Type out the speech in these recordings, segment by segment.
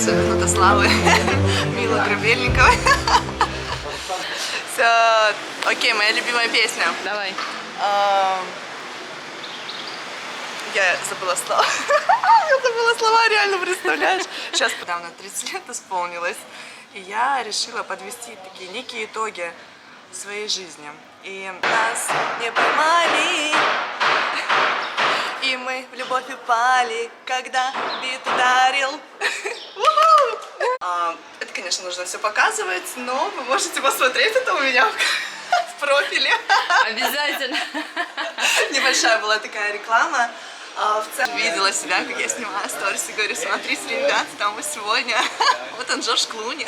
показываю минута славы Милы Грабельниковой. Все, окей, моя любимая песня. Давай. Я забыла слова. Я забыла слова, реально, представляешь? Сейчас недавно 30 лет исполнилось. И я решила подвести такие некие итоги своей жизни. И нас не поймали, и мы в любовь упали, когда бит ударил. Это, конечно, нужно все показывать, но вы можете посмотреть это у меня в профиле. Обязательно. Небольшая была такая реклама. В целом видела себя, как я снимала сторис и говорю: смотрите, ребят, там мы сегодня. Вот он, Джордж Клуни.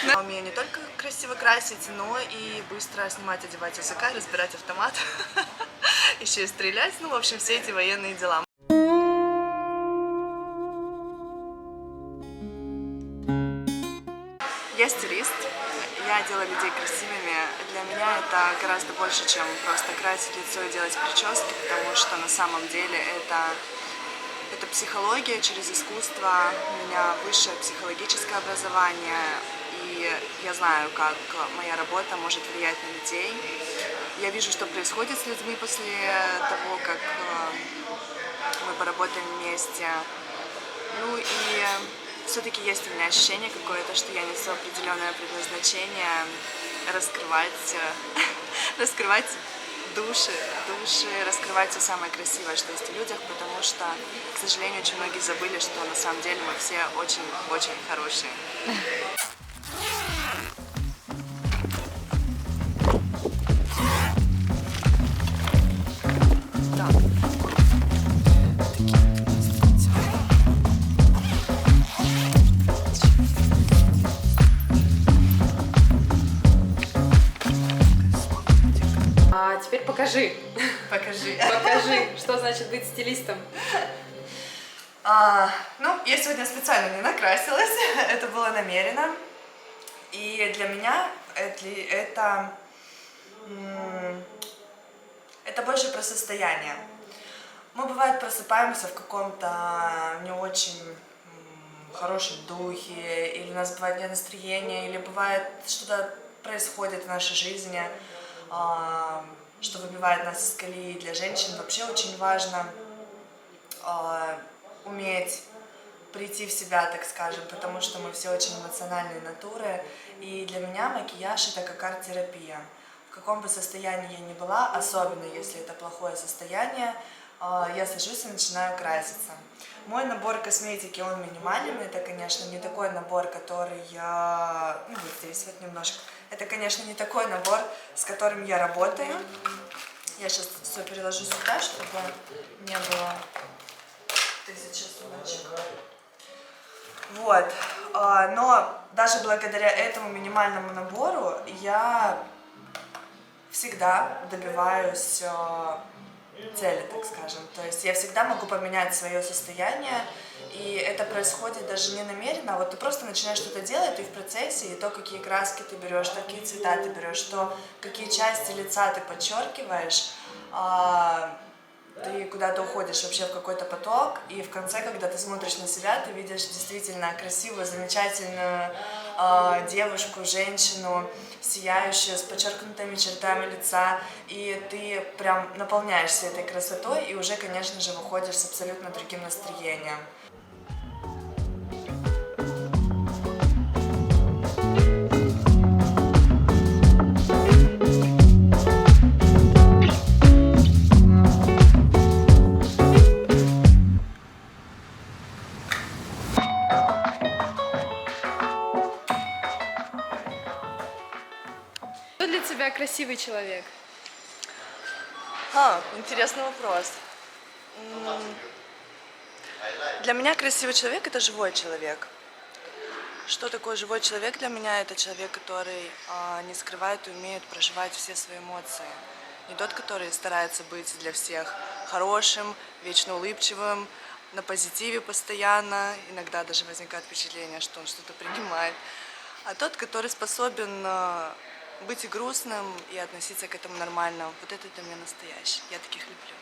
Я умею не только красиво красить, но и быстро снимать, одевать языка, разбирать автомат, еще и стрелять. Ну, в общем, все эти военные дела. Я стилист, я делаю людей красивыми. Для меня это гораздо больше, чем просто красить лицо и делать прически, потому что на самом деле это психология через искусство. У меня высшее психологическое образование, и я знаю, как моя работа может влиять на людей. Я вижу, что происходит с людьми после того, как мы поработаем вместе. Ну и все-таки есть у меня ощущение какое-то, что я несу определенное предназначение раскрывать души, раскрывать все самое красивое, что есть в людях, потому что, к сожалению, очень многие забыли, что на самом деле мы все очень-очень хорошие. А теперь покажи, что значит быть стилистом. Ну, я сегодня специально не накрасилась, это было намеренно. И для меня это больше про состояние. Мы, бывает, просыпаемся в каком-то не очень хорошем духе, или у нас бывает нет настроения, или бывает что-то происходит в нашей жизни, что выбивает нас из колеи. Для женщин вообще очень важно уметь прийти в себя, так скажем, потому что мы все очень эмоциональные натуры, и для меня макияж — это как арт-терапия. В каком бы состоянии я ни была, особенно если это плохое состояние, я сажусь и начинаю краситься. Мой набор косметики, он минимальный, это, конечно, не такой набор, который я... Ну, вот здесь вот немножко. Это, конечно, не такой набор, с которым я работаю. Я сейчас все переложу сюда, чтобы не было 1000 ссылочек. Вот. Но даже благодаря этому минимальному набору я всегда добиваюсь цели, так скажем. То есть я всегда могу поменять свое состояние, и это происходит даже не намеренно, а вот ты просто начинаешь что-то делать, ты в процессе, и то, какие краски ты берешь, какие цвета ты берешь, какие части лица ты подчеркиваешь, ты куда-то уходишь вообще в какой-то поток, и в конце, когда ты смотришь на себя, ты видишь действительно красивую, замечательную девушку, женщину, сияющую, с подчеркнутыми чертами лица, и ты прям наполняешься этой красотой, и уже, конечно же, выходишь с абсолютно другим настроением. Что для тебя красивый человек? Интересный вопрос. Для меня красивый человек — это живой человек. Что такое живой человек для меня? Это человек, который не скрывает и умеет проживать все свои эмоции. Не тот, который старается быть для всех хорошим, вечно улыбчивым, на позитиве постоянно. Иногда даже возникает впечатление, что он что-то принимает. А тот, который способен быть и грустным, и относиться к этому нормально. Вот это для меня настоящий. Я таких люблю.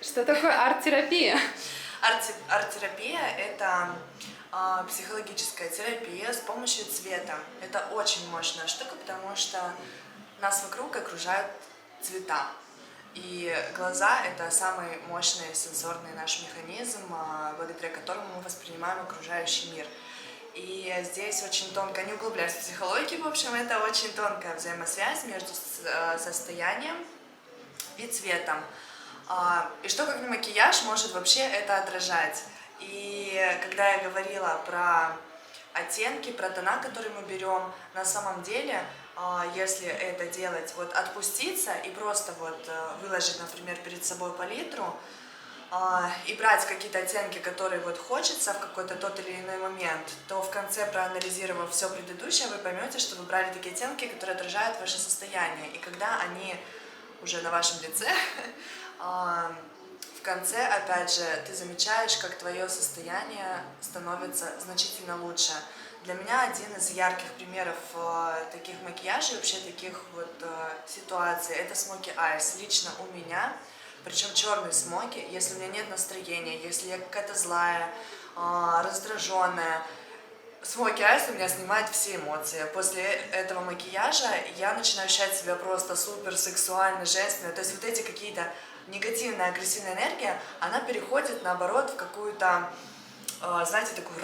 Что такое арт-терапия? Арт-терапия — это психологическая терапия с помощью цвета. Это очень мощная штука, потому что нас вокруг окружают цвета. И глаза — это самый мощный сенсорный наш механизм, благодаря которому мы воспринимаем окружающий мир. И здесь очень тонко, не углубляясь в психологию, в общем, это очень тонкая взаимосвязь между состоянием и цветом. И что, как не макияж, может вообще это отражать. И когда я говорила про оттенки, про тона, которые мы берем, на самом деле, если это делать, вот отпуститься и просто вот выложить, например, перед собой палитру, и брать какие-то оттенки, которые вот хочется в какой-то тот или иной момент, то в конце, проанализировав все предыдущее, вы поймете, что вы брали такие оттенки, которые отражают ваше состояние. И когда они уже на вашем лице, в конце, опять же, ты замечаешь, как твое состояние становится значительно лучше. Для меня один из ярких примеров таких макияжей, вообще таких вот ситуаций, это Smoky Eyes. Лично у меня, причем черный смоки, если у меня нет настроения, если я какая-то злая, раздраженная, Smoky Eyes у меня снимает все эмоции. После этого макияжа я начинаю ощущать себя просто супер сексуально, женственно. То есть вот эти какие-то негативная, агрессивная энергия, она переходит, наоборот, в какую-то, знаете, такую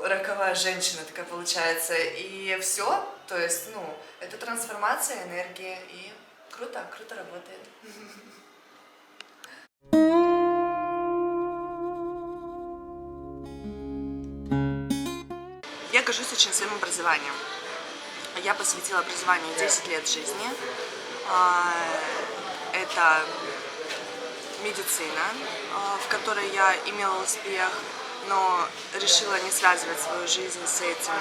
роковая женщина такая получается. И все, то есть, это трансформация энергии, и круто работает. Я горжусь очень своим образованием. Я посвятила образованию 10 лет жизни. Это медицина, в которой я имела успех, но решила не связывать свою жизнь с этим.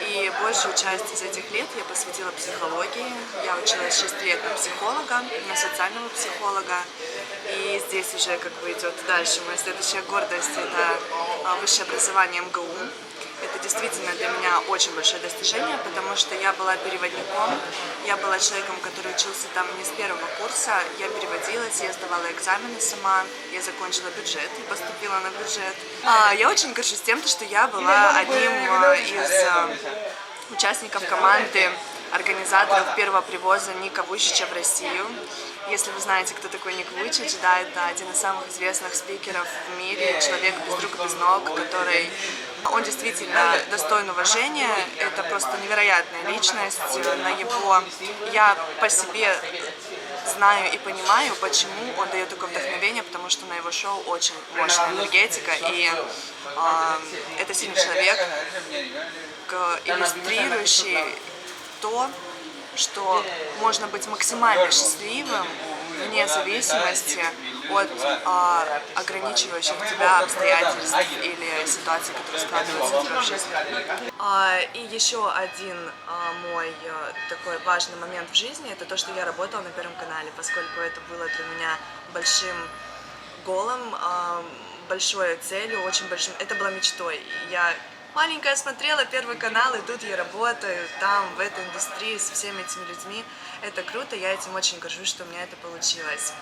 И большую часть из этих лет я посвятила психологии. Я училась 6 лет на психолога, на социального психолога. И здесь уже как бы идет дальше. Моя следующая гордость — это высшее образование МГУ. Это действительно для меня очень большое достижение, потому что я была переводником, я была человеком, который учился там не с первого курса, я переводилась, я сдавала экзамены сама, я закончила бюджет и поступила на бюджет. Я очень горжусь тем, что я была одним из участников команды организаторов первого привоза Ника Вуйчича в Россию. Если вы знаете, кто такой Ник Вуйчич, да, это один из самых известных спикеров в мире, человек без рук, без ног, который... Он действительно достоин уважения, это просто невероятная личность. На его... Я по себе знаю и понимаю, почему он дает такое вдохновение, потому что на его шоу очень мощная энергетика, и это сильный человек, иллюстрирующий то, что можно быть максимально счастливым вне зависимости от ограничивающих тебя обстоятельств или ситуаций, которые складываются у тебя в жизни. И еще один мой такой важный момент в жизни — это то, что я работала на Первом канале, поскольку это было для меня большим голом, большой целью, очень большим. Это была мечтой. Я маленькая смотрела Первый канал, и тут я работаю там, в этой индустрии, со всеми этими людьми. Это круто, я этим очень горжусь, что у меня это получилось.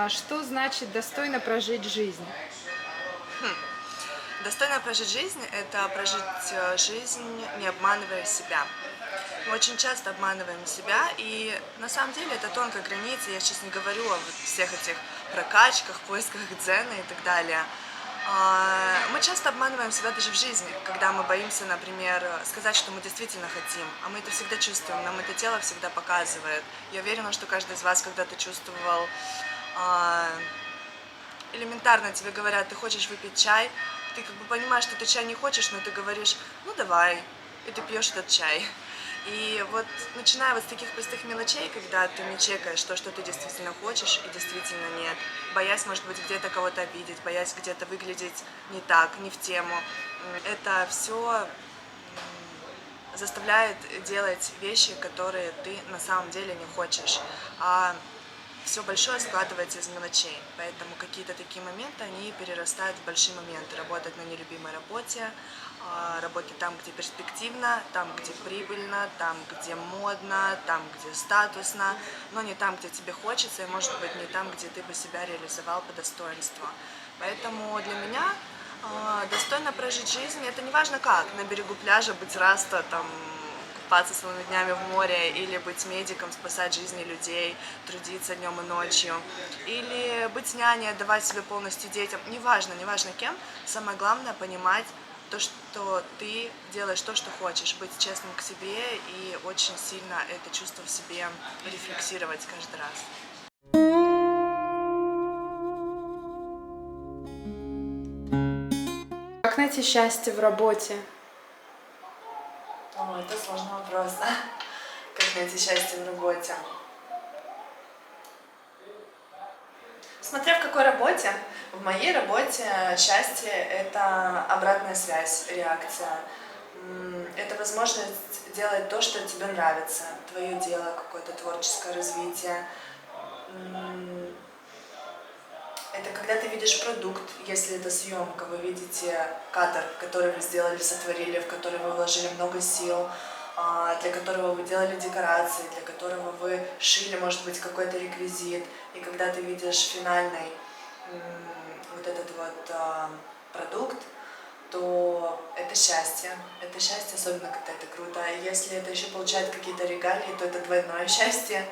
Что значит достойно прожить жизнь? Достойно прожить жизнь — это прожить жизнь, не обманывая себя. Мы очень часто обманываем себя, и на самом деле это тонкая граница. Я сейчас не говорю о всех этих прокачках, поисках дзена и так далее. Мы часто обманываем себя даже в жизни, когда мы боимся, например, сказать, что мы действительно хотим, а мы это всегда чувствуем, нам это тело всегда показывает. Я уверена, что каждый из вас когда-то чувствовал, элементарно тебе говорят, ты хочешь выпить чай, ты как бы понимаешь, что ты чай не хочешь, но ты говоришь, ну давай, и ты пьешь этот чай. И вот начиная вот с таких простых мелочей, когда ты не чекаешь то, что ты действительно хочешь и действительно нет, боясь, может быть, где-то кого-то обидеть, боясь где-то выглядеть не так, не в тему, это все заставляет делать вещи, которые ты на самом деле не хочешь. А все большое складывается из мелочей, поэтому какие-то такие моменты, они перерастают в большие моменты. Работать на нелюбимой работе, работать там, где перспективно, там, где прибыльно, там, где модно, там, где статусно, но не там, где тебе хочется, и, может быть, не там, где ты бы себя реализовал по достоинству. Поэтому для меня достойно прожить жизнь, это не важно как, на берегу пляжа быть раста, там, купаться целыми днями в море, или быть медиком, спасать жизни людей, трудиться днем и ночью, или быть няней, отдавать себе полностью детям, неважно кем, самое главное понимать то, что ты делаешь то, что хочешь, быть честным к себе и очень сильно это чувство в себе рефлексировать каждый раз. Как найти счастье в работе? О, это сложный вопрос. Как найти счастье в работе? Смотря в какой работе. В моей работе счастье — это обратная связь, реакция. Это возможность делать то, что тебе нравится, твое дело, какое-то творческое развитие. Это когда ты видишь продукт, если это съемка, вы видите кадр, который вы сделали, сотворили, в который вы вложили много сил, для которого вы делали декорации, для которого вы шили, может быть, какой-то реквизит. И когда ты видишь финальный вот этот вот продукт, то это счастье. Это счастье, особенно когда это круто. И если это еще получает какие-то регалии, то это двойное счастье.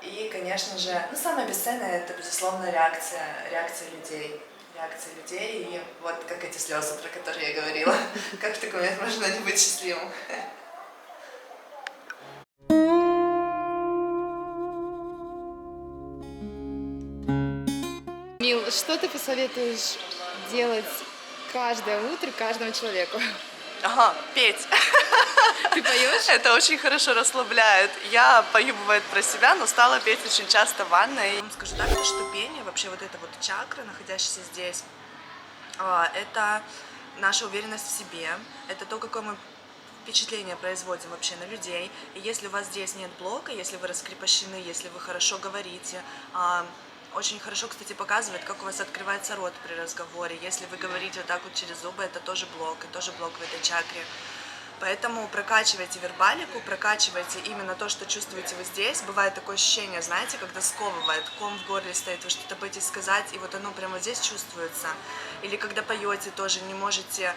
И, конечно же, самое бесценное — это, безусловно, реакция людей. Реакция людей, и вот как эти слезы, про которые я говорила. Как в такой момент можно не быть счастливым? Мил, что ты посоветуешь делать каждое утро каждому человеку? Ага, петь. Ты поешь? Это очень хорошо расслабляет. Я пою, бывает, про себя, но стала петь очень часто в ванной. Я вам скажу так, что пение, вообще вот эта вот чакра, находящаяся здесь, это наша уверенность в себе, это то, какое мы впечатление производим вообще на людей. И если у вас здесь нет блока, если вы раскрепощены, если вы хорошо говорите, очень хорошо, кстати, показывает, как у вас открывается рот при разговоре. Если вы говорите вот так вот через зубы, это тоже блок, и тоже блок в этой чакре. Поэтому прокачивайте вербалику, прокачивайте именно то, что чувствуете вы здесь. Бывает такое ощущение, знаете, когда сковывает, ком в горле стоит, вы что-то боитесь сказать, и вот оно прямо здесь чувствуется. Или когда поете, тоже не можете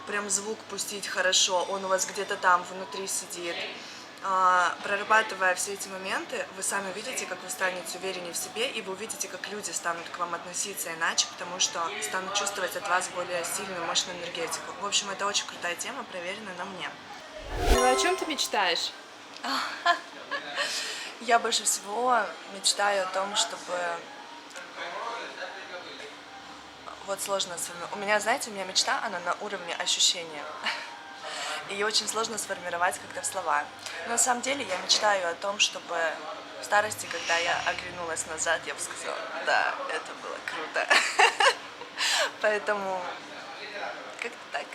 прям звук пустить хорошо, он у вас где-то там внутри сидит. Прорабатывая все эти моменты, вы сами увидите, как вы станете увереннее в себе, и вы увидите, как люди станут к вам относиться иначе, потому что станут чувствовать от вас более сильную, мощную энергетику. В общем, это очень крутая тема, проверенная на мне. Ну, о чем ты мечтаешь? Я больше всего мечтаю о том, чтобы... Вот сложно с вами. У меня, знаете, мечта, она на уровне ощущения. Ее очень сложно сформировать как-то в слова. Но на самом деле я мечтаю о том, чтобы в старости, когда я оглянулась назад, я бы сказала, да, это было круто. Поэтому как-то так.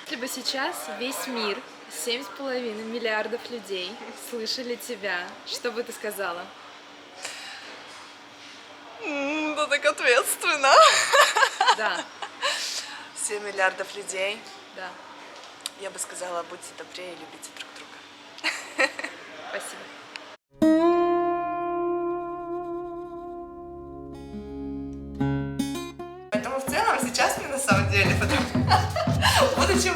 Если бы сейчас весь мир, 7,5 миллиардов людей, слышали тебя, что бы ты сказала? Да так ответственно. Да. 7 миллиардов людей. Да. Я бы сказала, будьте добрее и любите друг друга. Спасибо. Поэтому в целом сейчас мне на самом деле, будучи